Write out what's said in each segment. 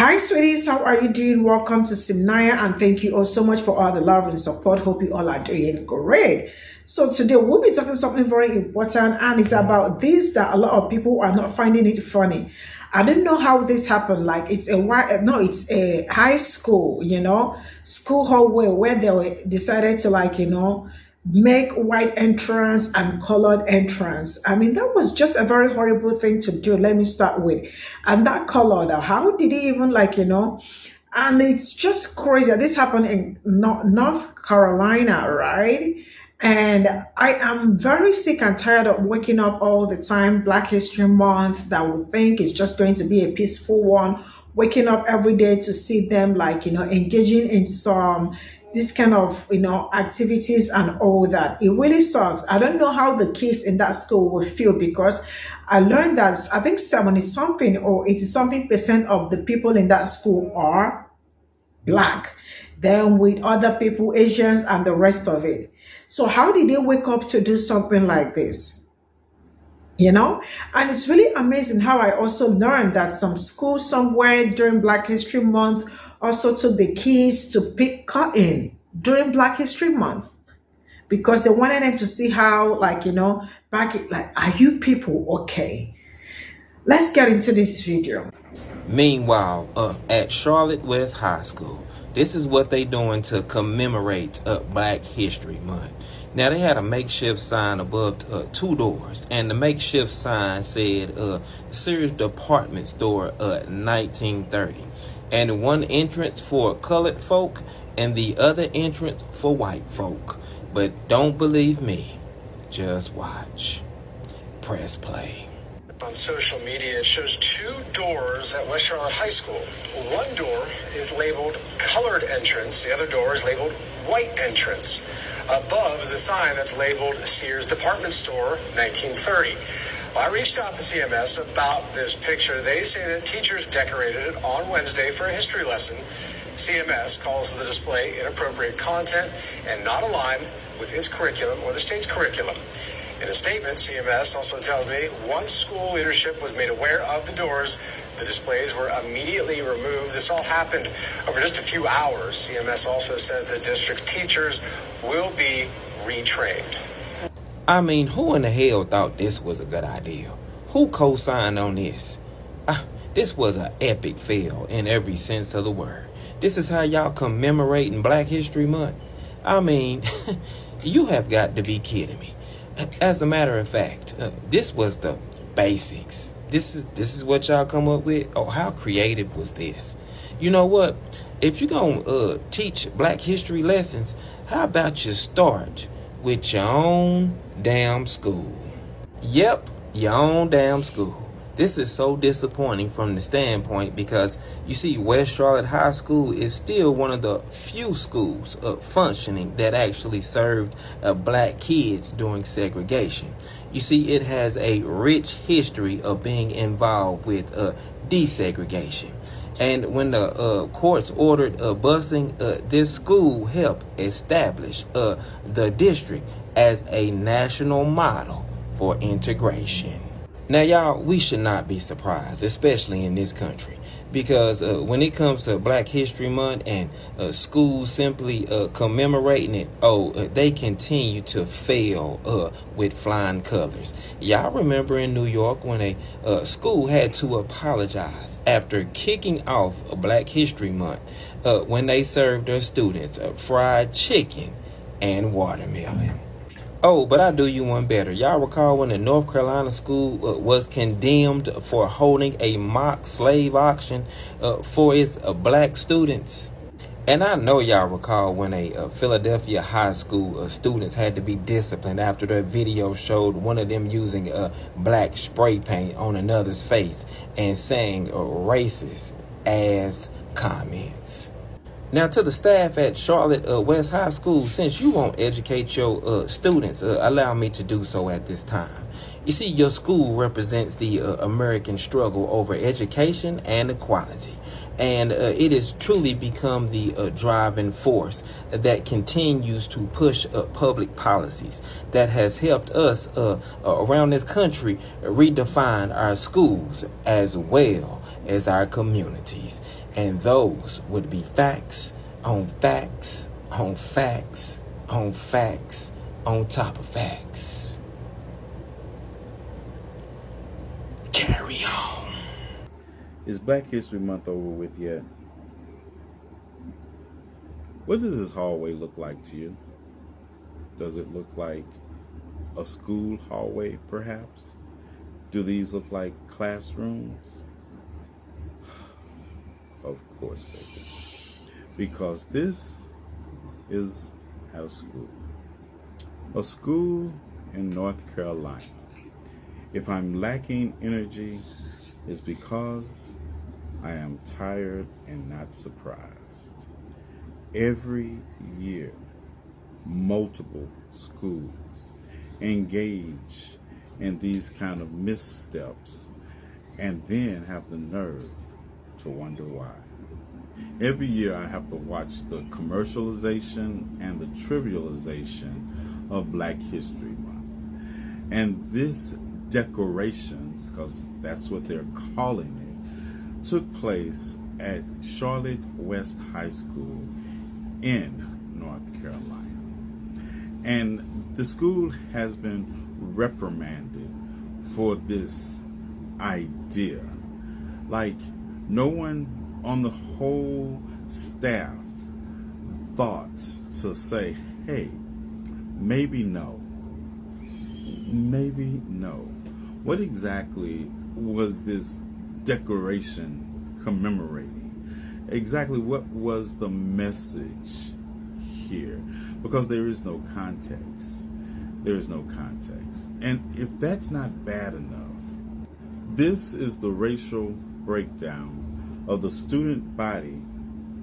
Hi, sweeties. How are you doing? Welcome to Cimnanya, and thank you all so much for all the love and support. Hope you all are doing great. So today we'll be talking something very important, and it's about this that a lot of people are not finding it funny. I don't know how this happened. Like it's a high school, school hallway where decided to make white entrance and colored entrance. I mean, that was just a very horrible thing to do. Let me start with. And that colored, how did he even and it's just crazy. This happened in North Carolina, right? And I am very sick and tired of waking up all the time, Black History Month, that would think is just going to be a peaceful one, waking up every day to see them engaging in some this kind of activities and all that. It really sucks. I don't know how the kids in that school will feel, because I learned that I think 70 something or 80 something percent of the people in that school are Black, then with other people, Asians and the rest of it. So how did they wake up to do something like this? And it's really amazing how I also learned that some school somewhere during Black History Month also took the kids to pick cotton during Black History Month, because they wanted them to see how are you people okay? Let's get into this video. Meanwhile, at Charlotte West High School, this is what they doing to commemorate Black History Month. Now, they had a makeshift sign above two doors, and the makeshift sign said Sears Department Store 1930. And one entrance for colored folk and the other entrance for white folk. But don't believe me, just watch. Press play. On social media, it shows two doors at West Charlotte High School. One door is labeled colored entrance, the other door is labeled white entrance. Above is a sign that's labeled Sears Department Store 1930. Well, I reached out to CMS about this picture. They say that teachers decorated it on Wednesday for a history lesson. CMS calls the display inappropriate content and not aligned with its curriculum or the state's curriculum. In a statement, CMS also tells me once school leadership was made aware of the doors, the displays were immediately removed. This all happened over just a few hours. CMS also says the district teachers will be retrained. I mean, who in the hell thought this was a good idea? Who co-signed on this? This was an epic fail in every sense of the word. This is how y'all commemorating Black History Month? I mean, you have got to be kidding me. As a matter of fact, this was the basics. This is what y'all come up with. Oh, how creative was this? You know what? If you're gonna teach Black history lessons, how about you start with your own damn school? Yep, your own damn school. This is so disappointing from the standpoint because, you see, West Charlotte High School is still one of the few schools functioning that actually served Black kids during segregation. You see, it has a rich history of being involved with desegregation. And when the courts ordered busing, this school helped establish the district as a national model for integration. Now, y'all, we should not be surprised, especially in this country, because when it comes to Black History Month and schools simply commemorating it, they continue to fail with flying colors. Y'all remember in New York when a school had to apologize after kicking off Black History Month when they served their students fried chicken and watermelon. Oh, but I do you one better. Y'all recall when the North Carolina school was condemned for holding a mock slave auction for its Black students? And I know y'all recall when a Philadelphia high school students had to be disciplined after their video showed one of them using black spray paint on another's face and saying racist ass comments. Now, to the staff at Charlotte West High School, since you won't educate your students, allow me to do so at this time. You see, your school represents the American struggle over education and equality. And it has truly become the driving force that continues to push public policies that has helped us around this country redefine our schools as well as our communities. And those would be facts on facts on facts on facts on top of facts. Carry on. Is Black History Month over with yet? What does this hallway look like to you? Does it look like a school hallway, perhaps? Do these look like classrooms? Of course they do. Because this is our school. A school in North Carolina. If I'm lacking energy, it's because I am tired and not surprised. Every year, multiple schools engage in these kind of missteps and then have the nerve to wonder why. Every year I have to watch the commercialization and the trivialization of Black History Month. And this decorations, because that's what they're calling it, took place at Charlotte West High School in North Carolina. And the school has been reprimanded for this idea. Like, no one on the whole staff thought to say, hey, maybe no. Maybe no. What exactly was this decoration commemorating? Exactly what was the message here? Because there is no context. There is no context. And if that's not bad enough, this is the racial breakdown of the student body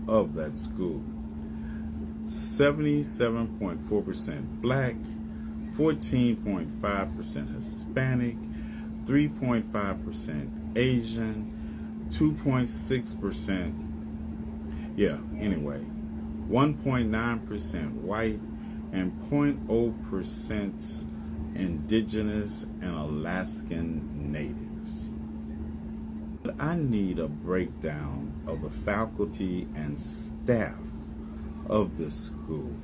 of that school. 77.4% Black, 14.5% Hispanic, 3.5% Asian, 2.6%, 1.9% white, and 0.0% indigenous and Alaskan natives. But I need a breakdown of the faculty and staff of this school.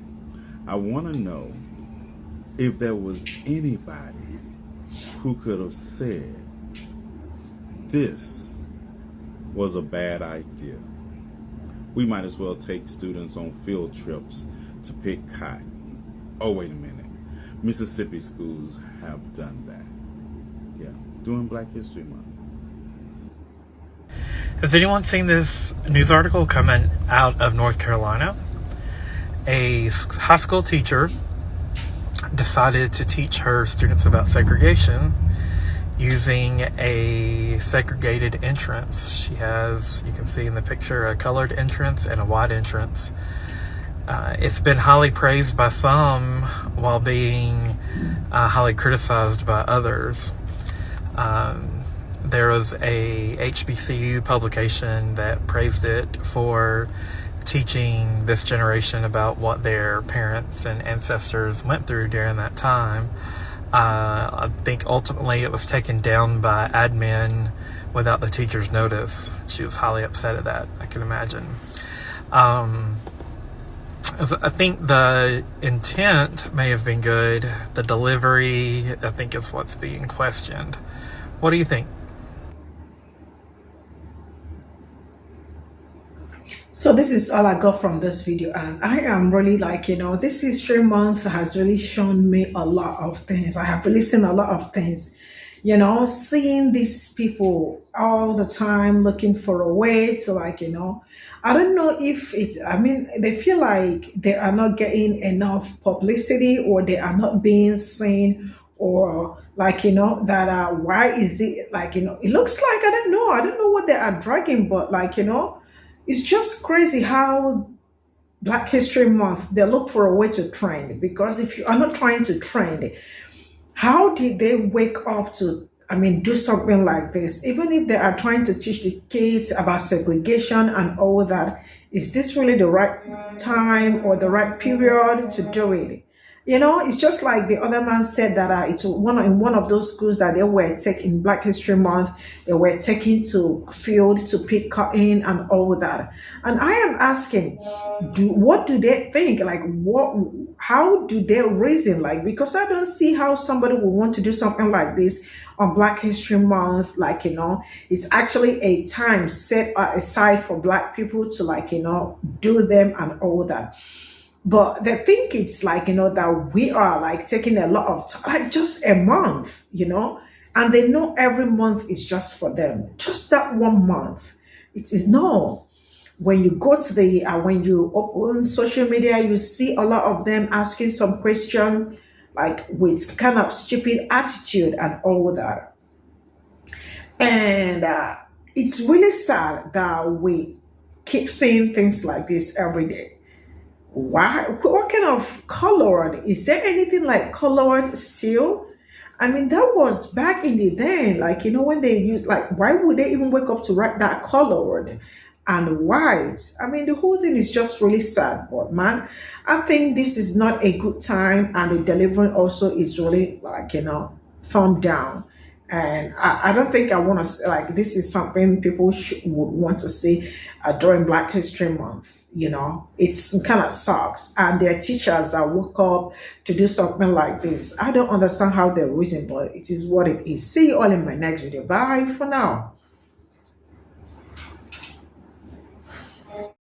I want to know if there was anybody who could have said this was a bad idea. We might as well take students on field trips to pick cotton. Oh, wait a minute. Mississippi schools have done that. Yeah, during Black History Month. Has anyone seen this news article coming out of North Carolina? A high school teacher decided to teach her students about segregation using a segregated entrance. She has, you can see in the picture, a colored entrance and a white entrance. It's been highly praised by some while being highly criticized by others. There was a HBCU publication that praised it for teaching this generation about what their parents and ancestors went through during that time. I think ultimately it was taken down by admin without the teacher's notice. She was highly upset at that, I can imagine. I think the intent may have been good. The delivery, I think, is what's being questioned. What do you think? So this is all I got from this video, and I am really like, this History Month has really shown me a lot of things. I have really seen a lot of things, seeing these people all the time looking for a way to I don't know if they feel like they are not getting enough publicity, or they are not being seen, or that why is it it looks like I don't know what they are dragging, but it's just crazy how Black History Month, they look for a way to trend, because if you are not trying to trend, How did they wake up to, do something like this? Even if they are trying to teach the kids about segregation and all that, is this really the right time or the right period to do it? It's just like the other man said that it's in one of those schools that they were taking Black History Month, they were taken to field to pick cotton and all that. And I am asking, what do they think? Like, how do they reason? Like, because I don't see how somebody would want to do something like this on Black History Month. Like, it's actually a time set aside for Black people to, like, do them and all that. But they think it's like, that we are like taking a lot of time, like just a month, and they know every month is just for them. Just that 1 month. It is no. When you go to when you open social media, you see a lot of them asking some questions, like with kind of stupid attitude and all that. And it's really sad that we keep seeing things like this every day. Why? What kind of colored? Is there anything like colored still? That was back in the day, like, when they used, like, why would they even wake up to write that colored and white? The whole thing is just really sad. But man, I think this is not a good time, and the delivery also is really, like, thumb down. And I don't think I want to, like, this is something people would want to see during Black History Month. It's kind of sucks. And there are teachers that woke up to do something like this. I don't understand how they reason, but it is what it is. See you all in my next video. Bye for now.